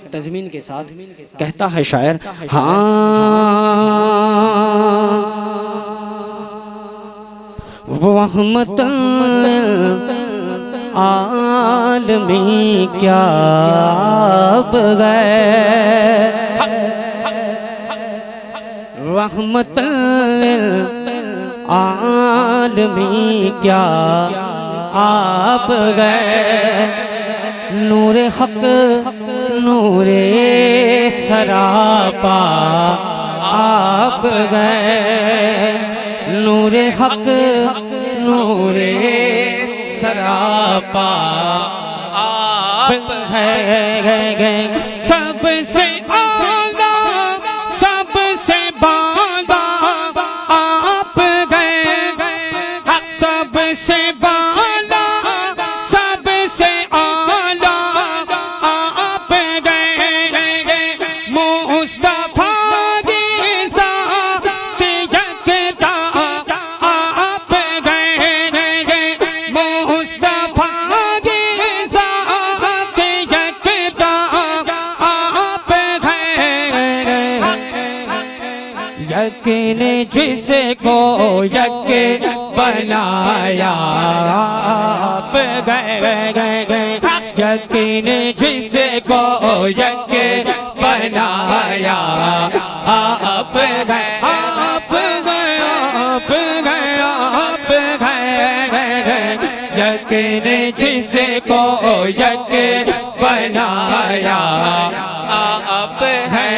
तज़मीन के साथ कहता है शायर, हाँ वहमत आलमी क्या बगैर, रहमत आलमी क्या आप गए, नूरे हक नूरे सरापा आप गए, नूरे हक नूरे सरापा आप गए, सबसे आला सबसे बाला आप गए, सबसे बाला सबसे आला आप गए, मुस्तफा की ज़ात यकता आप गए, मुस्तफा की ज़ात यकता आप गए, यकीन जिसको यकीन बनाया आप गए, यकीन जिसको यकीन बनाया आप गए, आप गए, आप गए, आप गए, यकीन जिसको यकीन बनाया आप है,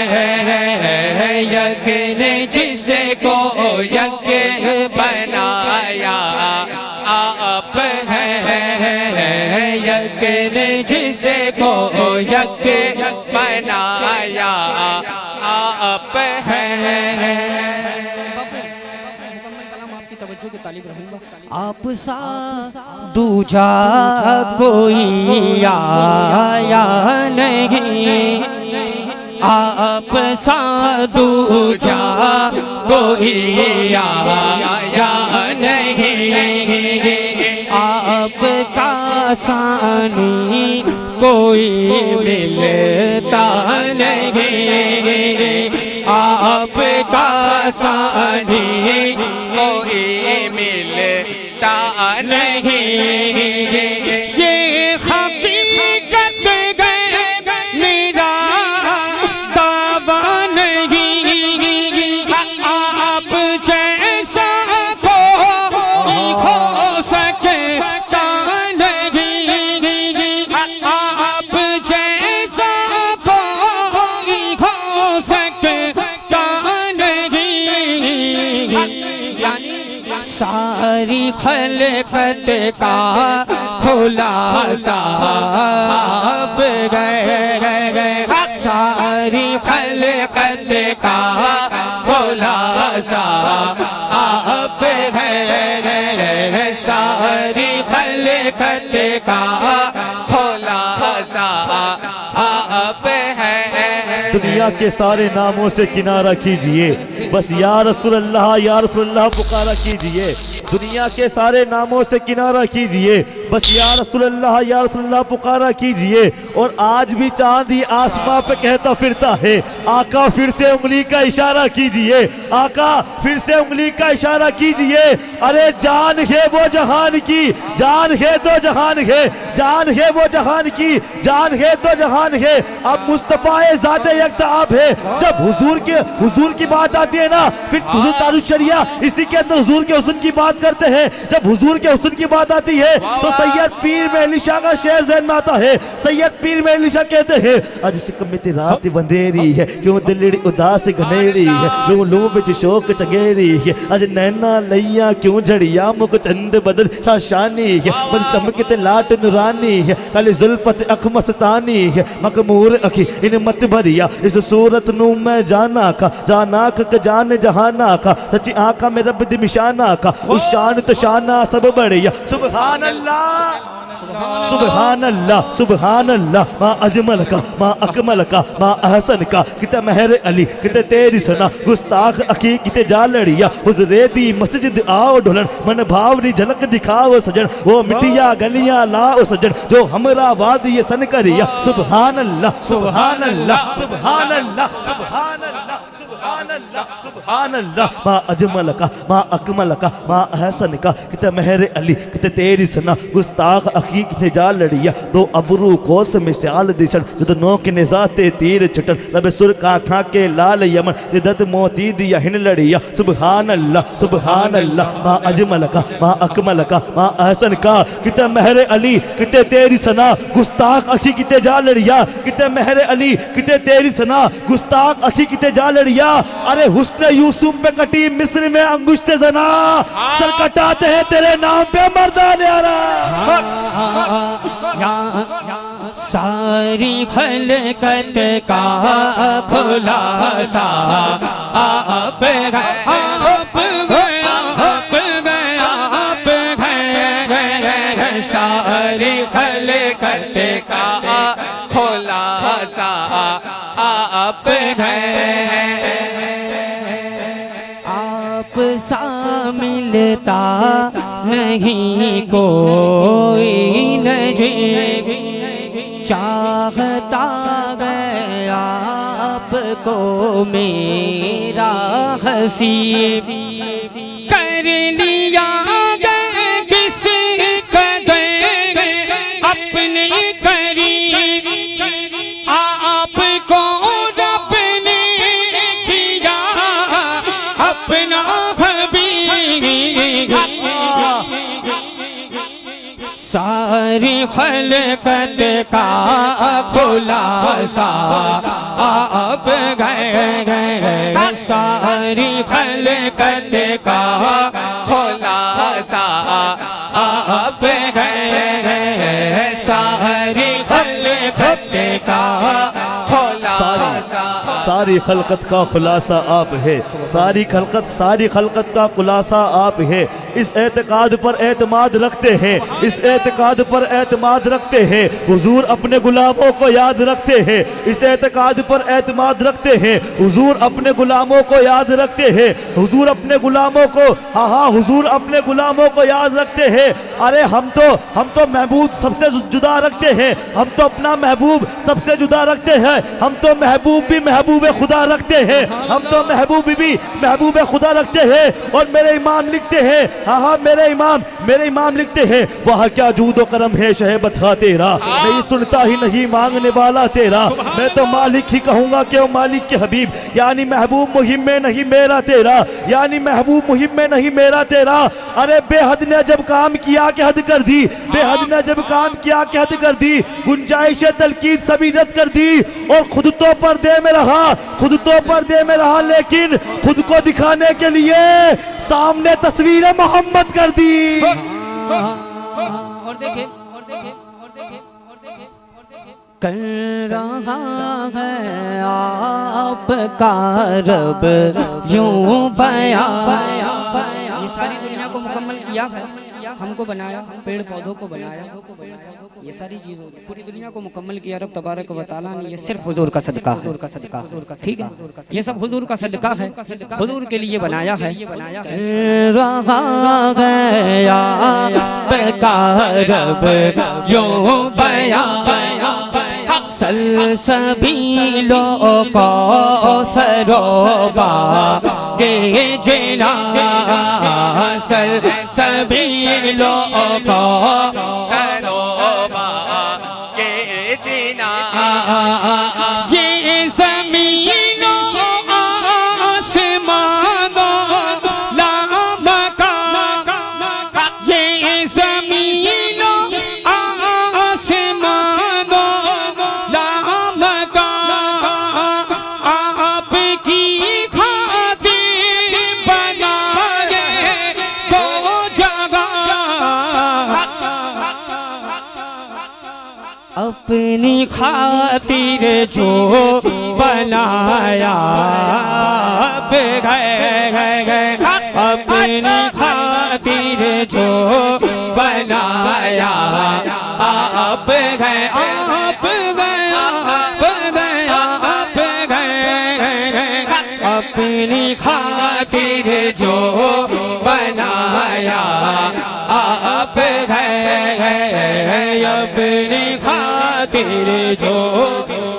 यकीन जिसको यकीन बनाया आप है, यकीन जिसको यकीन बनाया आप है। आप सा दूजा कोई आया नहीं, आप सा दूजा कोई आया नहीं, आपका सानी कोई मिलता नहीं, आपका सानी कोई मिलता नहीं, ये हकीकत गए मेरा दावा नहीं, आप जैसा कोई हो सकता नहीं, आप जैसा कोई हो सकता नहीं, सारी खलकत का खुलासा आप गए, सारी खलकत का खुलासा आप है, सारी खलकत का खुलासा आप है। दुनिया के सारे नामों से किनारा कीजिए, बस या रसूल अल्लाह पुकारा कीजिए, दुनिया के सारे नामों से किनारा कीजिए, बस या रसूल अल्लाह पुकारा कीजिए। और आज भी चांद ही आसमां पे कहता फिरता है, आका फिर से उंगली का इशारा कीजिए, आका फिर से उंगली का इशारा कीजिए। अरे जान है वो जहान की, जान है तो जहान है, जान है वो जहान की, जान है तो जहान है। अब मुस्तफा ज़ाते यकता आप है। जब हुजूर की बात आती है ना, फिर हुजूर तारुश शरिया इसी के अंदर हुजूर के हुस्न की बात करते हैं। जब हुजूर के हुस्न की बात आती है तो सैयद पीर मेहली शाह का शेर ज़हन में आता है। सैयद पीर मेहली शाह कहते हैं, अज सिकमित रात बंदेरी है, क्यों दिलड़ी उदास घनेरी है, लो बिच शोक चगेरी है, अज नैना लैया क्यों झड़िया मुख चंद बदल शाशानी है, बद चमकते लाट नुरानी है, काली जुल्फत अख मस्तानी है, मकमूर अखी इन मत भरिया, इस सूरत नू मैं जाना का, जाना का जान जहाना का, सच्ची आका में रब दी मिशाना का, उस शान तो शाना सब बढ़िया। सुभान अल्लाह सुबहान अल्लाह सुबहान अल्लाह। माँ अजमल का माँ अकमल का माँ अहसन का किते महर अली किते तेरी सना गुस्ताख अकी किते जा लड़िया हुजरे दी मस्जिद आओ ढोलन मन भावनी झलक दिखाओ सजन वो मिटिया गलियां लाओ सजन जो हमरा वादी ये सन करिया। सुबहान अल्लाह सुबहान अल्लाह सुबहान अल्लाह सुबहान अल्लाह सुबहान अल्लाह सुबहान अल्लाह। माँ अजमल का माँ अकमल का माँ अहसन का किते महर अली किते तेरी सना गुस्ताख अकी किते जा लड़िया दो अबरू कोस मिसाल दिसन जो नो के निजाते तीर चटन लब सुर का खा के लाल यमन रिदत मोती दिया हिन लड़िया। सुबहान अल्लाह सुबहान अल्लाह। माँ अजमल का माँ अकमल का माँ अहसन का किते महर अली किते तेरी सना गुस्ताख अखी किते जा लड़िया किते महर अली किते तेरी सना गुस्ताख अखी किते जा लड़िया। अरे हुस्न यूसुफ पे कटी मिस्र में अंगुश्ते जना सर कटाते हैं तेरे नाम पे मर्दान यारा। सारी खलकत का खुलासा आप गया आप गया आप गया आप गया सारी खलकत का खुलासा आप गए। आप सा मिलता नहीं कोई नजीब चाहता गया आपको मेरा हसीब कर लिया गए किसी कदर अपने करीब आपको रब ने किया अपना हबीब। सारी खलकत का खुलासा आप गए सारी खलकत का खुलासा आप गए सारी खलकत का खुलासा। सारी खलकत का खुलासा आप है सारी खलकत का खुलासा आप है। इस एतकाद पर एतमाद रखते हैं इस एतकाद पर एतमाद रखते हैं हुजूर अपने गुलामों को याद रखते हैं इस एतकाद पर एतमाद रखते हैं हुजूर अपने गुलामों को याद रखते हैं हुजूर अपने गुलामों को हाँ हुजूर अपने गुलामों को याद रखते हैं। अरे हम तो महबूब सबसे जुदा रखते हैं हम तो अपना महबूब सबसे जुदा रखते हैं हम तो महबूब भी महबूब खुदा रखते हैं हम तो महबूब भी महबूब खुदा रखते हैं। और मेरे इमाम लिखते हैं हाँ मेरे इमाम लिखते हैं वह क्या जूदो करम है शहबत हा तेरा नहीं सुनता ही नहीं मांगने वाला तेरा मैं तो मालिक ही कहूँगा कि मालिक के हबीब यानी महबूब मुहिम में नहीं मेरा तेरा यानी महबूब मुहिम में नहीं मेरा तेरा। अरे बेहद ने जब काम किया कि हद कर दी बेहद ने जब काम किया कि हद कर दी गुंजाइश तलकीद सभी रद्द कर दी और खुद तो पर्दे में रहा लेकिन खुद को दिखाने के लिए सामने तस्वीर मोहम्मद कर दी। और देखे कर रहा है आपका रब यूं बया ये सारी दुनिया को मुकम्मल किया है हमको बनाया पेड़ पौधों को बनाया ये सारी चीज़ों पूरी दुनिया को मुकम्मल किया रब तबारक व तआला ने। ये सिर्फ हुजूर का सदका ठीक है ये सब हुजूर का सदका है हुजूर के लिए बनाया है। रहा गया रब यूं बया सलसबीलों को सरोबा के जिला सलसबीलों को सरोबा के जिला ये ज़मीनों आसमानों लामका ये ज़मीनों अपनी खातिर जो बनाया गए अपनी खातिर जो बनाया आप गए, आप गए, आप गए, आप गए, अपनी खातिर जो बनाया आप गए, अपनी खातिर जो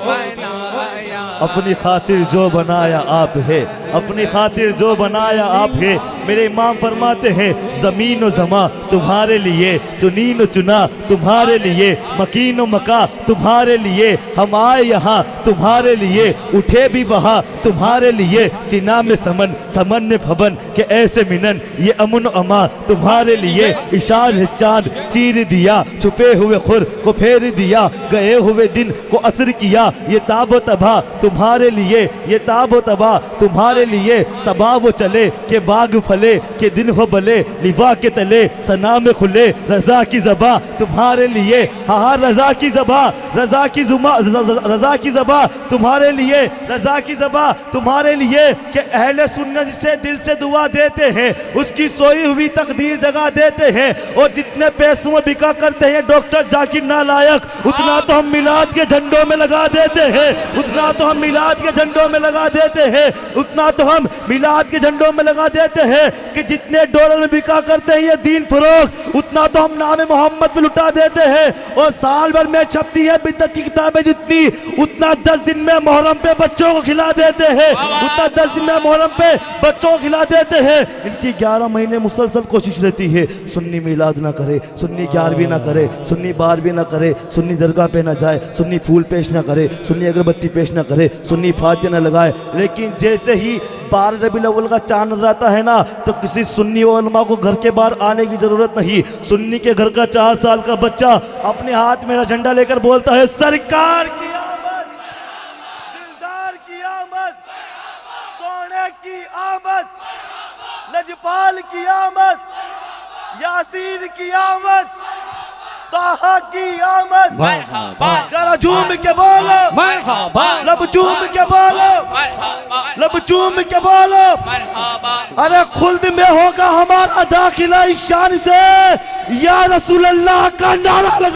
बनाया, अपनी खातिर जो बनाया आप है, अपनी खातिर जो बनाया आप है। मेरे इमाम फरमाते हैं ज़मीन व ज़मा तुम्हारे लिए, चुनीन व चुना तुम्हारे लिए, मकीन व मका तुम्हारे लिए, हम आए यहाँ तुम्हारे लिए, उठे भी वहाँ तुम्हारे लिए, चिना में समन समन ने भवन के ऐसे मिनन, ये अमन अमा तुम्हारे लिए, इशार है चाँद चीर दिया, छुपे हुए खुर को फेर दिया, गए हुए दिन को असर किया, ये ताब तबा तुम्हारे लिए, ये ताब तबा तुम्हारे लिए, सबा वो चले के बाग फले, के दिन हो भले लिवा के तले, सना में खुले रजा की ज़बा तुम्हारे लिए, हाँ रजा की ज़बा, रजा की जुमा, रजा की ज़बा तुम्हारे लिए, रजा की ज़बा तुम्हारे लिए, कि अहले सुन्नत से दिल से दुआ देते हैं, उसकी सोई हुई तकदीर जगा देते हैं, और जितने पैसों में बिका करते हैं डॉक्टर जाकिर नालायक, उतना तो हम मिलाद के झंडों में लगा देते हैं, उतना तो हम मिलाद के झंडों में लगा देते हैं, उतना तो हम मिलाद के झंडों में लगा देते हैं, कि जितने डॉलर में बिका करते हैं ये दीन फरोख, उतना तो हम नाम मोहम्मद पे लुटा देते हैं, और साल भर में छपती है बिदअत की किताबें जितनी, उतना 10 दिन में मुहर्रम पे बच्चों को खिला देते हैं, उतना 10 दिन में मुहर्रम पे बच्चों को खिला देते हैं। इनकी 11 महीने मुसलसल कोशिश रहती है सुन्नी मिलाद ना करे, सुन्नी 11वीं ना करे, सुन्नी 12वीं ना करे, सुन्नी दरगाह पे ना जाए, सुन्नी फूल पेश ना करे, सुन्नी अगरबत्ती पेश ना करे, सुन्नी फातिहा ना लगाए। लेकिन जैसे ही 12 रबीउल अव्वल का चांद नजर आता है ना, तो किसी सुन्नी उलमा को घर के बाहर आने की जरूरत नहीं। सुन्नी के घर का 4 साल का बच्चा अपने हाथ में झंडा लेकर बोलता है सरकार की आमद, दिलदार की आमद, सोने की आमद, लजपाल की आमद, यासीन की आमद, ताहा की आमद, जरा झूम के बोलो, लब झूम के बोलो, लब झूम के बोलो। अरे खुल्द में होगा हमारा दाखिला इस शान से, या रसूल अल्लाह का नारा लगा।